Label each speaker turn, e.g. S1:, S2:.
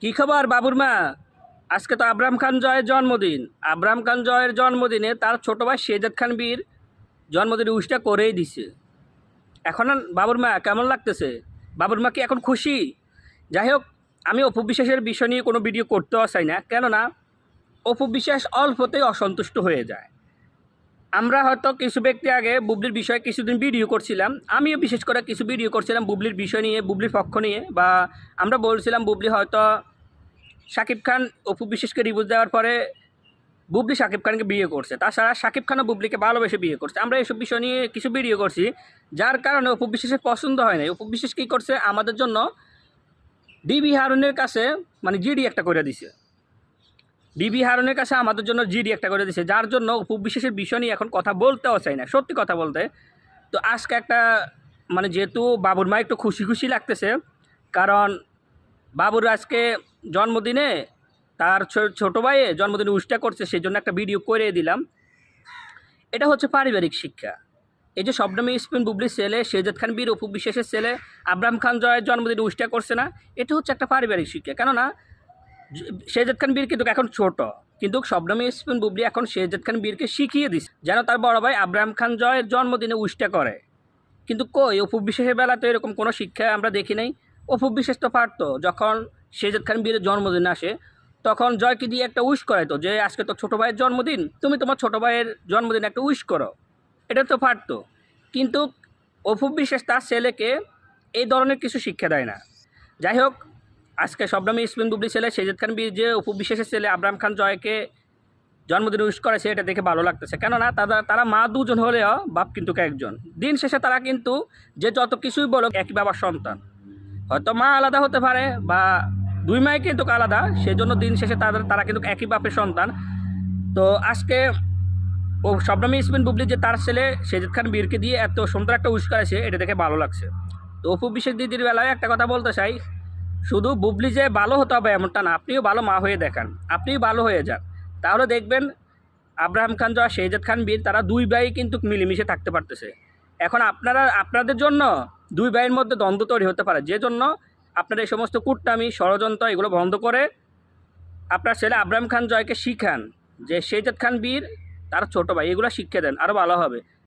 S1: কি খবর বাবুর মা? আজকে তো আবরাম খান জয়ের জন্মদিন। আবরাম খান জয়ের জন্মদিনে তার ছোট ভাই শেহজাদ খান বীর জন্মদিন উইশটা করেই দিছে। এখন আর বাবুর মা কেমন লাগতেছে? বাবুর মা কি এখন খুশি? যাই হোক, আমি অপু বিশ্বাসের বিষয় নিয়ে কোনো ভিডিও করতেও চাই না, কেননা অপু বিশ্বাস অল্পতেই অসন্তুষ্ট হয়ে যায়। আমরা হয়তো কিছু ব্যক্তি আগে বুবলির বিষয়ে কিছুদিন ভিডিও করছিলাম, আমিও বিশেষ করে কিছু ভিডিও করছিলাম বুবলির বিষয় নিয়ে, বুবলির পক্ষ নিয়ে, বা আমরা বলছিলাম বুবলি হয়তো শাকিব খান অপু বিশ্বাসকে রিভিউ দেওয়ার পরে বুবলি শাকিব খানকে বিয়ে করছে, তাছাড়া শাকিব খানও বুবলিকে ভালোবেসে বিয়ে করছে। আমরা এইসব বিষয় নিয়ে কিছু ভিডিও করছি, যার কারণে অপু বিশ্বাসের পছন্দ হয় না। অপু বিশ্বাস কী করছে, আমাদের জন্য ডিবি হারুনের কাছে মানে জিডি একটা করে দিছে। ডিবি হারুনের কাছে আমাদের জন্য জিডি একটা করে দিছে, যার জন্য অপু বিশ্বাসের বিষয় নিয়ে এখন কথা বলতেও চাই না, সত্যি কথা বলতে। তো আজকে একটা মানে যেহেতু বাবুর মা একটু খুশি খুশি লাগতেছে, কারণ বাবুর আজকে জন্মদিনে তার ছোটো ভাইয়ে জন্মদিনে উইশটা করছে, সেই জন্য একটা ভিডিও করে দিলাম। এটা হচ্ছে পারিবারিক শিক্ষা। এই যে শবনম স্পিন বুবলির ছেলে শেহজাদ খান বীর অপু বিশ্বাসের ছেলে আবরাম খান জয়ের জন্মদিনে উইশটা করছে না, এটা হচ্ছে একটা পারিবারিক শিক্ষা। কেননা শেহজাদ খান বীর কিন্তু এখন ছোট, কিন্তু শবনম স্পিন বুবলি এখন শেহজাদ খান বীরকে শিখিয়ে দিচ্ছে যেন তার বড় ভাই আবরাম খান জয়ের জন্মদিনে উইশটা করে। কিন্তু কই, অপু বিশ্বাসের বেলা তো এরকম কোনো শিক্ষা আমরা দেখি নাই। অপু বিশ্বাস তো পারতো, যখন শেহজাদ খান বীরের জন্মদিন আসে তখন জয়কে দিয়ে একটা উইশ করাইতো যে আজকে তো ছোটো ভাইয়ের জন্মদিন, তুমি তোমার ছোটো ভাইয়ের জন্মদিনে একটা উইশ করো, এটা তো পারতো। কিন্তু অপু বিশ্বাস তার ছেলেকে এই ধরনের কিছু শিক্ষা দেয় না। যাই হোক, আজকে শবনম স্পিন বুবলি ছেলে শেহজাদ খান বীর যে অপু বিশ্বাসের ছেলে আবরাম খান জয়কে জন্মদিন উইশ করেছে, এটা দেখে ভালো লাগতেছে। কেননা তারা মা দুজন হলেও বাপ কিন্তু একজন। দিন শেষে তারা কিন্তু যে যত কিছুই বলো একই বাবার সন্তান। হয়তো মা আলাদা হতে পারে বা দুই মাই কিন্তু আলাদা, সেজন্য দিন শেষে তারা কিন্তু একই বাপের সন্তান। তো আজকে ও শবনম ইসমিন বুবলি যে তার ছেলে শেহজাদ খান বীরকে দিয়ে এত সুন্দর একটা উইশ করেছে, এটা দেখে ভালো লাগছে। তো অপু বিশ্বাস দিদির বেলায় একটা কথা বলতে চাই, শুধু বুবলি যে ভালো হতে হবে এমনটা না, আপনিও ভালো মা হয়ে দেখান, আপনিও ভালো হয়ে যান, তাহলে দেখবেন আব্রাহাম খান যা শেহজাদ খান বীর তারা দুই ভাই কিন্তু মিলেমিশে থাকতে পারতেছে। এখন আপনাদের জন্য দুই ভাইয়ের মধ্যে দ্বন্দ্ব তৈরি হতে পারে, যে জন্য আপনারা এই সমস্ত কুট্টামি ষড়যন্ত্র এগুলো বন্ধ করে আপনার ছেলে আব্রাহাম খান জয়কে শিখান যে শেহজাদ খান বীর তার ছোটো ভাই, এগুলো শিক্ষা দেন, আরও ভালো হবে।